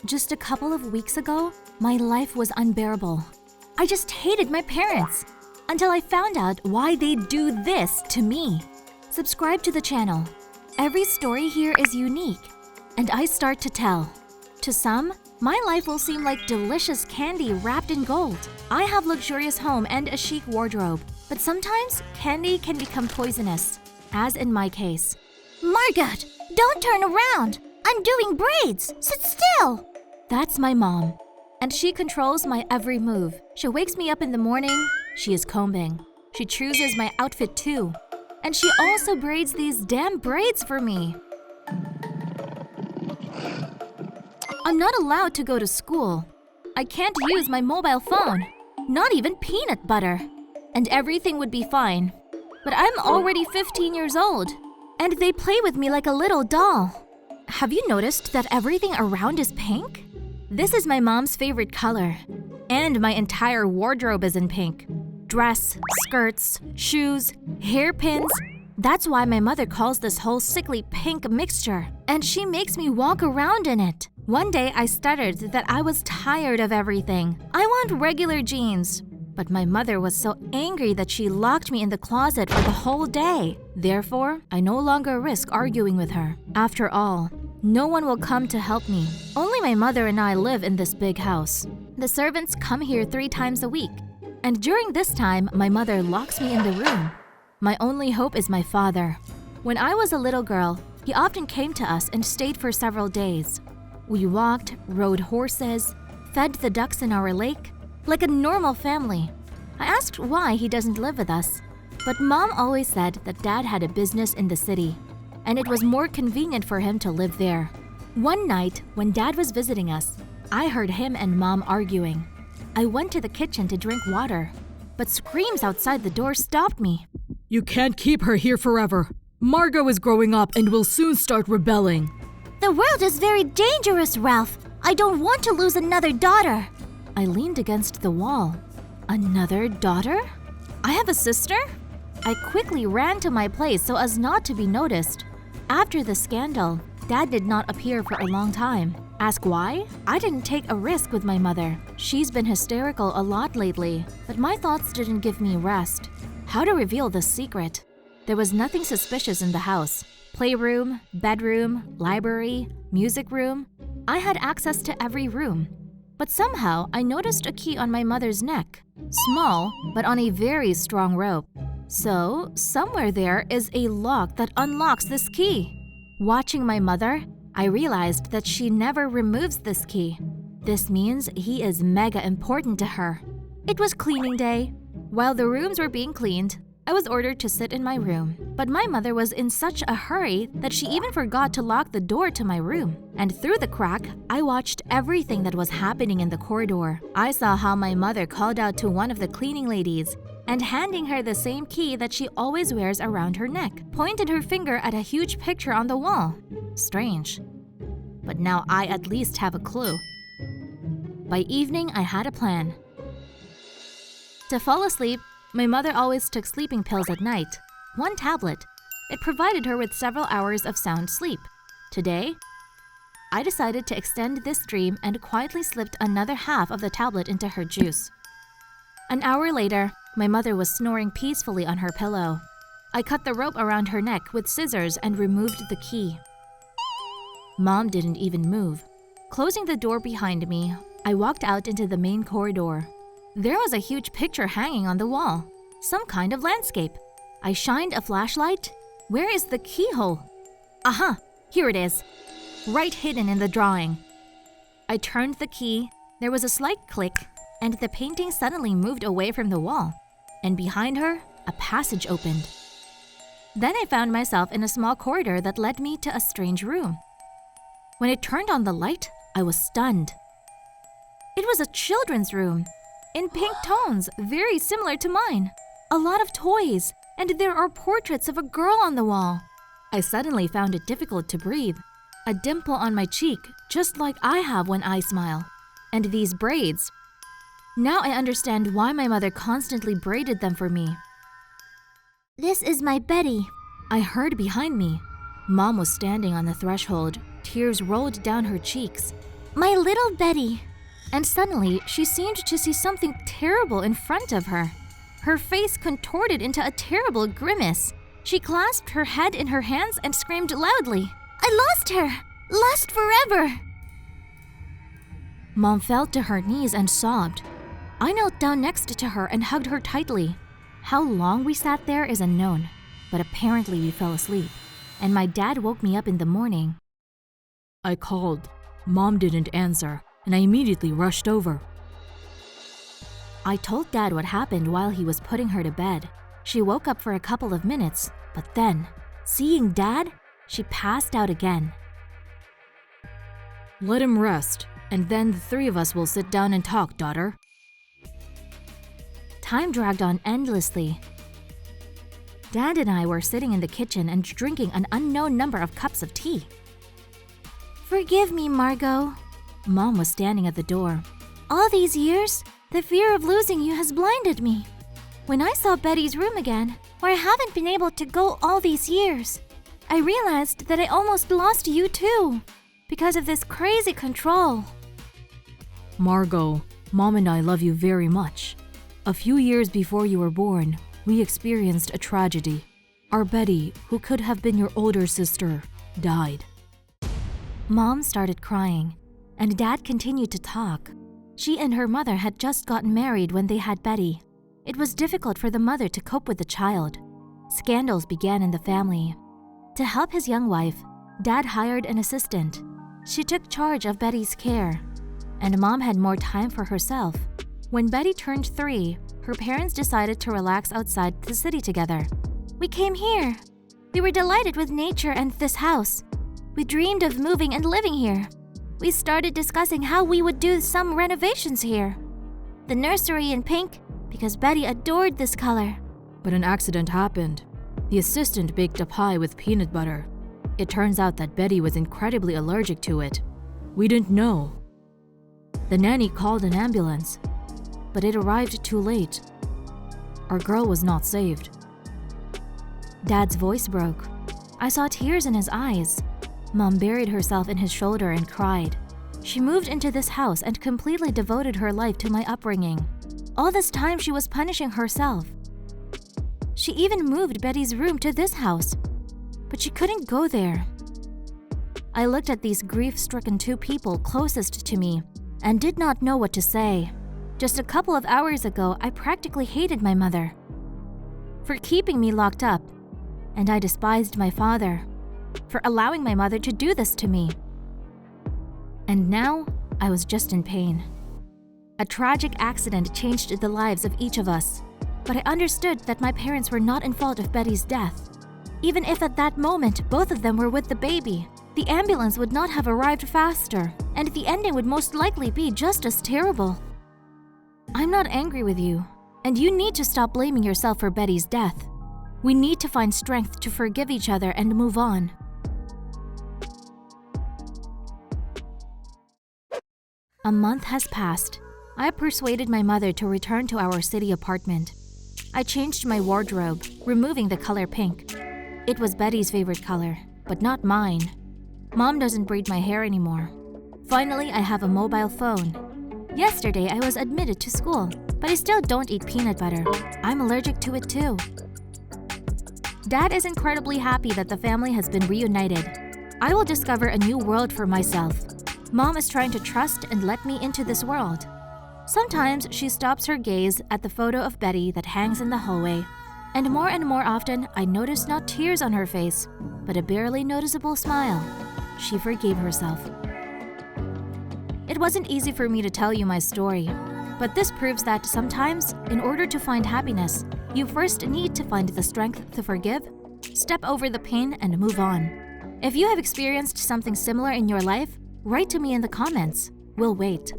Just a couple of weeks ago, my life was unbearable. I just hated my parents until I found out why they do this to me. Subscribe to the channel. Every story here is unique, and I start to tell. To some, my life will seem like delicious candy wrapped in gold. I have luxurious home and a chic wardrobe, but sometimes candy can become poisonous, as in my case. Margot, don't turn around! I'm doing braids! Sit still! That's my mom, and she controls my every move. She wakes me up in the morning, she is combing. She chooses my outfit too, and she also braids these damn braids for me. I'm not allowed to go to school. I can't use my mobile phone, not even peanut butter. And everything would be fine. But I'm already 15 years old, and they play with me like a little doll. Have you noticed that everything around is pink? This is my mom's favorite color, and my entire wardrobe is in pink. Dress, skirts, shoes, hairpins. That's why my mother calls this whole sickly pink mixture, and she makes me walk around in it. One day I stuttered that I was tired of everything. I want regular jeans. But my mother was so angry that she locked me in the closet for the whole day. Therefore, I no longer risk arguing with her. After all, no one will come to help me. Only my mother and I live in this big house. The servants come here 3 times a week. And during this time, my mother locks me in the room. My only hope is my father. When I was a little girl, he often came to us and stayed for several days. We walked, rode horses, fed the ducks in our lake, like a normal family. I asked why he doesn't live with us, but Mom always said that Dad had a business in the city, and it was more convenient for him to live there. One night, when Dad was visiting us, I heard him and Mom arguing. I went to the kitchen to drink water, but screams outside the door stopped me. You can't keep her here forever. Margot is growing up and will soon start rebelling. The world is very dangerous, Ralph. I don't want to lose another daughter. I leaned against the wall. Another daughter? I have a sister? I quickly ran to my place so as not to be noticed. After the scandal, Dad did not appear for a long time. Ask why? I didn't take a risk with my mother. She's been hysterical a lot lately, but my thoughts didn't give me rest. How to reveal the secret? There was nothing suspicious in the house. Playroom, bedroom, library, music room. I had access to every room. But somehow, I noticed a key on my mother's neck. Small, but on a very strong rope. So, somewhere there is a lock that unlocks this key. Watching my mother, I realized that she never removes this key. This means he is mega important to her. It was cleaning day. While the rooms were being cleaned, I was ordered to sit in my room, but my mother was in such a hurry that she even forgot to lock the door to my room. And through the crack, I watched everything that was happening in the corridor. I saw how my mother called out to one of the cleaning ladies and handing her the same key that she always wears around her neck, pointed her finger at a huge picture on the wall. Strange. But now I at least have a clue. By evening, I had a plan. To fall asleep, my mother always took sleeping pills at night. 1 tablet. It provided her with several hours of sound sleep. Today, I decided to extend this dream and quietly slipped another half of the tablet into her juice. An hour later, my mother was snoring peacefully on her pillow. I cut the rope around her neck with scissors and removed the key. Mom didn't even move. Closing the door behind me, I walked out into the main corridor. There was a huge picture hanging on the wall, some kind of landscape. I shined a flashlight. Where is the keyhole? Aha, here it is, right hidden in the drawing. I turned the key, there was a slight click, and the painting suddenly moved away from the wall, and behind her, a passage opened. Then I found myself in a small corridor that led me to a strange room. When it turned on the light, I was stunned. It was a children's room. In pink tones, very similar to mine. A lot of toys, and there are portraits of a girl on the wall. I suddenly found it difficult to breathe. A dimple on my cheek, just like I have when I smile. And these braids. Now I understand why my mother constantly braided them for me. This is my Betty. I heard behind me. Mom was standing on the threshold. Tears rolled down her cheeks. My little Betty. And suddenly, she seemed to see something terrible in front of her. Her face contorted into a terrible grimace. She clasped her head in her hands and screamed loudly. I lost her! Lost forever! Mom fell to her knees and sobbed. I knelt down next to her and hugged her tightly. How long we sat there is unknown, but apparently we fell asleep, and my dad woke me up in the morning. I called. Mom didn't answer, and I immediately rushed over. I told Dad what happened while he was putting her to bed. She woke up for a couple of minutes, but then, seeing Dad, she passed out again. Let him rest, and then the three of us will sit down and talk, daughter. Time dragged on endlessly. Dad and I were sitting in the kitchen and drinking an unknown number of cups of tea. Forgive me, Margot. Mom was standing at the door. All these years, the fear of losing you has blinded me. When I saw Betty's room again, where I haven't been able to go all these years, I realized that I almost lost you too, because of this crazy control. Margot, Mom and I love you very much. A few years before you were born, we experienced a tragedy. Our Betty, who could have been your older sister, died. Mom started crying, and Dad continued to talk. She and her mother had just gotten married when they had Betty. It was difficult for the mother to cope with the child. Scandals began in the family. To help his young wife, Dad hired an assistant. She took charge of Betty's care, and Mom had more time for herself. When Betty turned 3, her parents decided to relax outside the city together. We came here. We were delighted with nature and this house. We dreamed of moving and living here. We started discussing how we would do some renovations here. The nursery in pink, because Betty adored this color. But an accident happened. The assistant baked a pie with peanut butter. It turns out that Betty was incredibly allergic to it. We didn't know. The nanny called an ambulance, but it arrived too late. Our girl was not saved. Dad's voice broke. I saw tears in his eyes. Mom buried herself in his shoulder and cried. She moved into this house and completely devoted her life to my upbringing. All this time she was punishing herself. She even moved Betty's room to this house, but she couldn't go there. I looked at these grief-stricken 2 people closest to me and did not know what to say. Just a couple of hours ago, I practically hated my mother for keeping me locked up, and I despised my father for allowing my mother to do this to me. And now, I was just in pain. A tragic accident changed the lives of each of us, but I understood that my parents were not in fault of Betty's death. Even if at that moment both of them were with the baby, the ambulance would not have arrived faster, and the ending would most likely be just as terrible. I'm not angry with you, and you need to stop blaming yourself for Betty's death. We need to find strength to forgive each other and move on. A month has passed. I persuaded my mother to return to our city apartment. I changed my wardrobe, removing the color pink. It was Betty's favorite color, but not mine. Mom doesn't braid my hair anymore. Finally, I have a mobile phone. Yesterday, I was admitted to school, but I still don't eat peanut butter. I'm allergic to it too. Dad is incredibly happy that the family has been reunited. I will discover a new world for myself. Mom is trying to trust and let me into this world. Sometimes she stops her gaze at the photo of Betty that hangs in the hallway, and more often I notice not tears on her face, but a barely noticeable smile. She forgave herself. It wasn't easy for me to tell you my story, but this proves that sometimes, in order to find happiness, you first need to find the strength to forgive, step over the pain, and move on. If you have experienced something similar in your life, write to me in the comments. We'll wait.